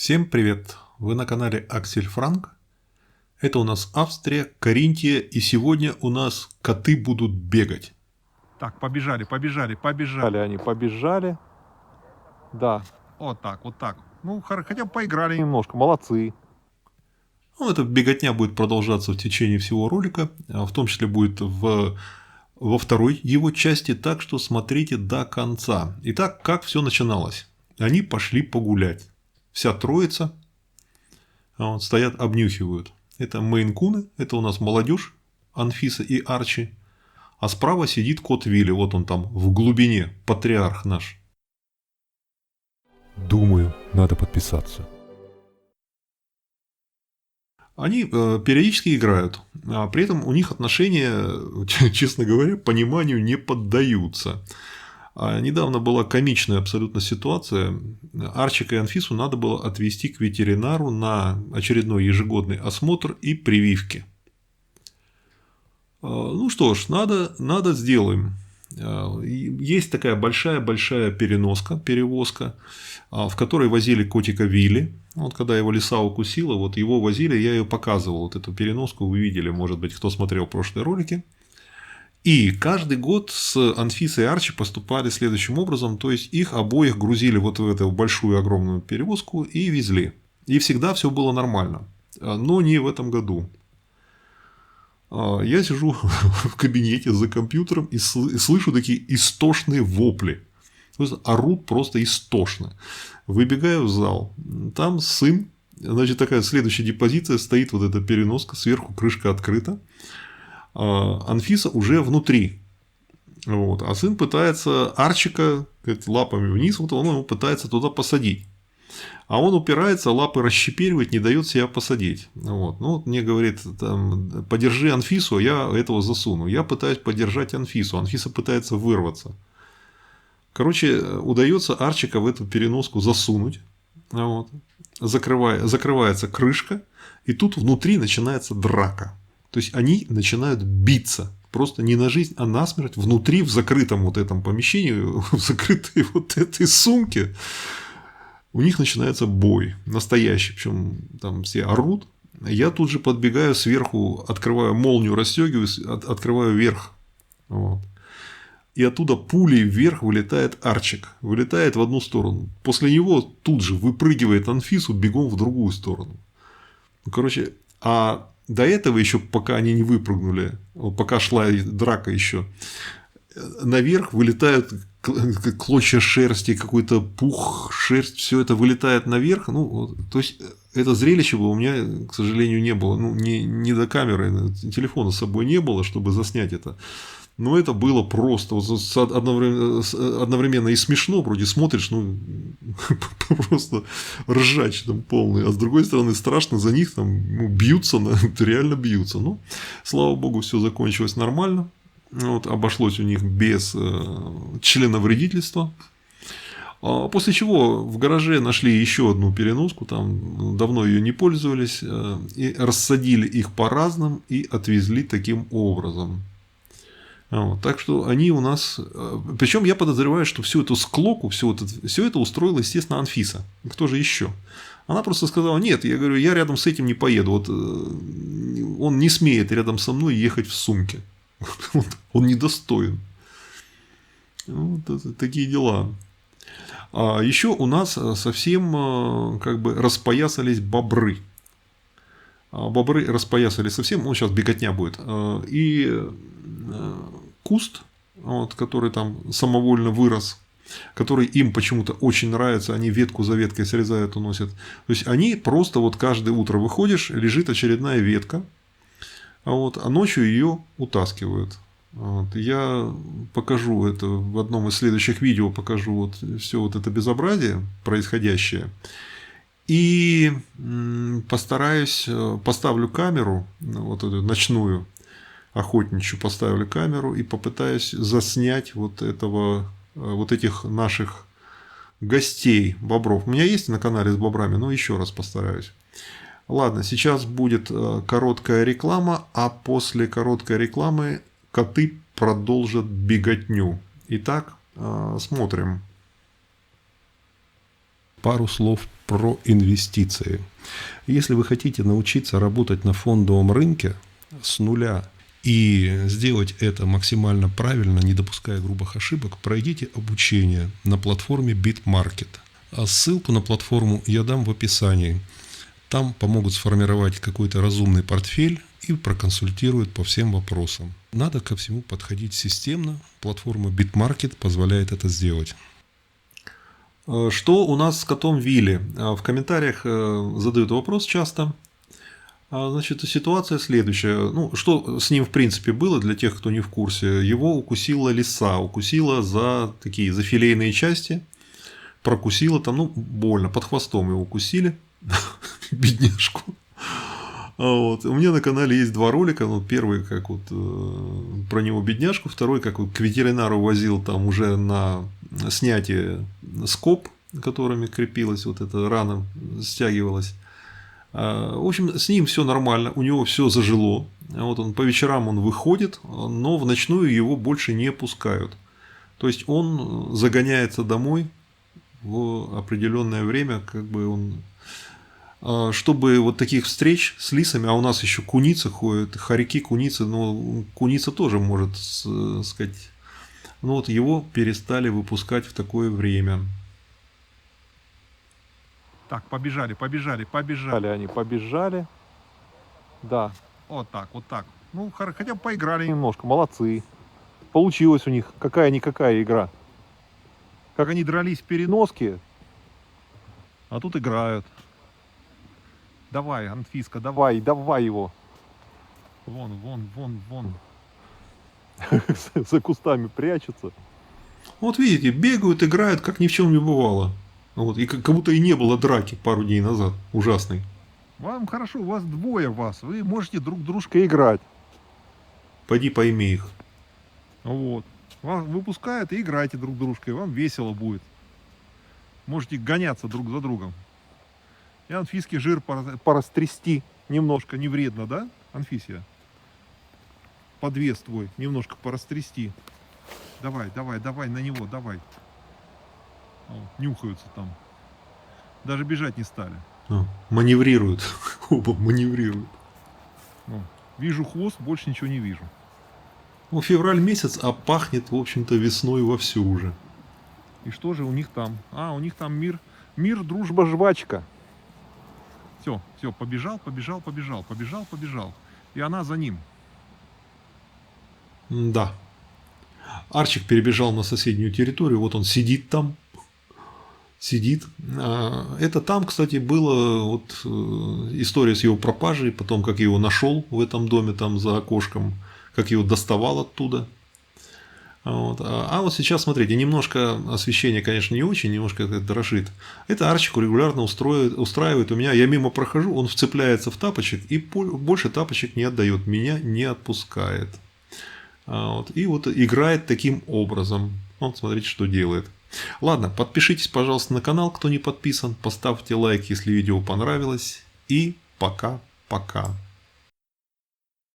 Всем привет! Вы на канале Аксель Франк. Это у нас Австрия, Каринтия, и сегодня у нас коты будут бегать. Так, побежали, побежали, побежали. Они побежали. Да, Вот так, вот так. Ну, хотя бы поиграли. немножко, молодцы. Ну, эта беготня будет продолжаться в течение всего ролика, в том числе будет во второй его части, так что смотрите до конца. Итак, как все начиналось? Они пошли погулять. Вся троица стоят, обнюхивают. Это мейн-куны, это у нас молодежь, Анфиса и Арчи. А справа сидит кот Вилли, вот он там в глубине, патриарх наш. Думаю, надо подписаться. Они периодически играют, а при этом у них отношения, честно говоря, пониманию не поддаются. Недавно была комичная абсолютно ситуация. Арчика и Анфису надо было отвезти к ветеринару на очередной ежегодный осмотр и прививки. Ну что ж, надо сделаем. Есть такая большая перевозка, в которой возили котика Вилли. Вот когда его лиса укусила, вот его возили, я ее показывал, вот эту переноску вы видели, может быть, кто смотрел прошлые ролики. И каждый год с Анфисой и Арчи поступали следующим образом, то есть их обоих грузили вот в эту большую огромную перевозку и везли. И всегда все было нормально, но не в этом году. Я сижу в кабинете за компьютером и слышу такие истошные вопли. То есть орут просто истошно. Выбегаю в зал. Там сын. Значит, такая следующая депозиция. Стоит вот эта переноска. Сверху крышка открыта. Анфиса уже внутри. Вот. А сын пытается Арчика лапами вниз. Вот он его пытается туда посадить. А он упирается, лапы расщеперивает, не дает себя посадить. Вот. Ну, вот мне говорит, там, подержи Анфису, а я этого засуну. Я пытаюсь подержать Анфису. Анфиса пытается вырваться. Короче, удается Арчика в эту переноску засунуть. Вот. Закрывается крышка. И тут внутри начинается драка. То есть они начинают биться. Просто не на жизнь, а на смерть. Внутри, в закрытом вот этом помещении, в закрытой вот этой сумке. У них начинается бой настоящий, причем там все орут. Я тут же подбегаю сверху, открываю молнию, расстегиваюсь, открываю верх. Вот. И оттуда пулей вверх вылетает Арчик. Вылетает в одну сторону. После него тут же выпрыгивает Анфису бегом в другую сторону. Короче, а до этого еще, пока они не выпрыгнули, пока шла драка еще, наверх вылетают клочья шерсти, какой-то пух, шерсть, все это вылетает наверх. Ну, то есть, это зрелище было у меня, к сожалению, не было. Ну, не до камеры, телефона с собой не было, чтобы заснять это. Но это было просто одновременно и смешно, вроде смотришь, ну, просто ржач там полный. А с другой стороны, страшно за них, там бьются, реально бьются. Но, слава богу, все закончилось нормально. Вот, обошлось у них без членовредительства. После чего в гараже нашли еще одну переноску, там давно ее не пользовались, и рассадили их по разным и отвезли таким образом. Вот, так что они у нас. Причем я подозреваю, что всю эту склоку, все это устроила, естественно, Анфиса. Кто же еще? Она просто сказала: нет, я говорю, я рядом с этим не поеду. Вот, он не смеет рядом со мной ехать в сумке. Он недостоин. Вот такие дела. А еще у нас совсем как бы распоясались бобры. Бобры распоясались совсем. Ну, сейчас беготня будет. И куст, вот, который там самовольно вырос, который им почему-то очень нравится, они ветку за веткой срезают, уносят. То есть они просто вот каждое утро выходишь, лежит очередная ветка. Вот, а ночью ее утаскивают. Вот, я покажу это в одном из следующих видео, покажу вот все вот это безобразие происходящее. И постараюсь, поставлю камеру, вот эту ночную, охотничью, поставлю камеру и попытаюсь заснять вот этих наших гостей бобров. У меня есть на канале с бобрами, но еще раз постараюсь. Ладно, сейчас будет короткая реклама, а после короткой рекламы коты продолжат беготню. Итак, смотрим. Пару слов про инвестиции. Если вы хотите научиться работать на фондовом рынке с нуля и сделать это максимально правильно, не допуская грубых ошибок, пройдите обучение на платформе BitMarket. А ссылку на платформу я дам в описании. Там помогут сформировать какой-то разумный портфель и проконсультируют по всем вопросам. Надо ко всему подходить системно. Платформа BitMarket позволяет это сделать. Что у нас с котом Вилли? В комментариях задают вопрос часто. Значит, ситуация следующая. Ну, что с ним в принципе было, для тех, кто не в курсе. Его укусила лиса, укусила за филейные части. Прокусила там, ну, больно, под хвостом его укусили. Бедняжку. Вот. У меня на канале есть 2 ролика. Ну, первый, как вот про него бедняжку, второй, как вот к ветеринару возил там уже на снятие скоб, которыми крепилась вот эта рана, стягивалась. В общем, с ним все нормально, у него все зажило. Вот он по вечерам он выходит, но в ночную его больше не пускают. То есть он загоняется домой в определенное время, как бы он, чтобы вот таких встреч с лисами, а у нас еще куницы ходят, хорьки, куницы, но куница тоже может, сказать, ну вот его перестали выпускать в такое время. Так, побежали, побежали, побежали. Они побежали. Да, Вот так, вот так. Ну, хотя бы поиграли. немножко, молодцы. Получилась у них какая-никакая игра. Как они дрались перед... Носки. А тут играют. Давай, Анфиска, давай. Давай его. Вон, вон, вон, вон. За кустами прячется. Вот видите, бегают, играют, как ни в чем не бывало. Вот, и как будто и не было драки пару дней назад. Ужасной. Вам хорошо, у вас 2 вас. Вы можете друг дружка... Играть. Пойди пойми их. Вот. Вас выпускают и играйте друг дружкой. Вам весело будет. Можете гоняться друг за другом. И Анфиске жир Порастрясти немножко. не вредно, да, Анфисия? Подвес твой немножко порастрясти. Давай, давай, давай на него, давай. О, нюхаются там. Даже бежать не стали. Маневрируют. Оба маневрируют. О, вижу хвост, больше ничего не вижу. Ну, февраль месяц, а пахнет, в общем-то, весной вовсю уже. И что же у них там? А, у них там мир, дружба. Дружба, жвачка. Все, все, побежал, побежал, побежал, побежал, побежал. И она за ним. Да. Арчик перебежал на соседнюю территорию. Вот он сидит там. Сидит. Это там, кстати, была вот история с его пропажей. Потом, как я его нашел в этом доме, там за окошком. Как его доставал оттуда. Вот. А вот сейчас, смотрите, немножко освещение, конечно, не очень, немножко это дрожит. Это Арчику регулярно устраивает у меня. Я мимо прохожу, он вцепляется в тапочек и больше тапочек не отдает. Меня не отпускает. Вот. И вот играет таким образом. Вот смотрите, что делает. Ладно, подпишитесь, пожалуйста, на канал, кто не подписан. Поставьте лайк, если видео понравилось. И пока-пока.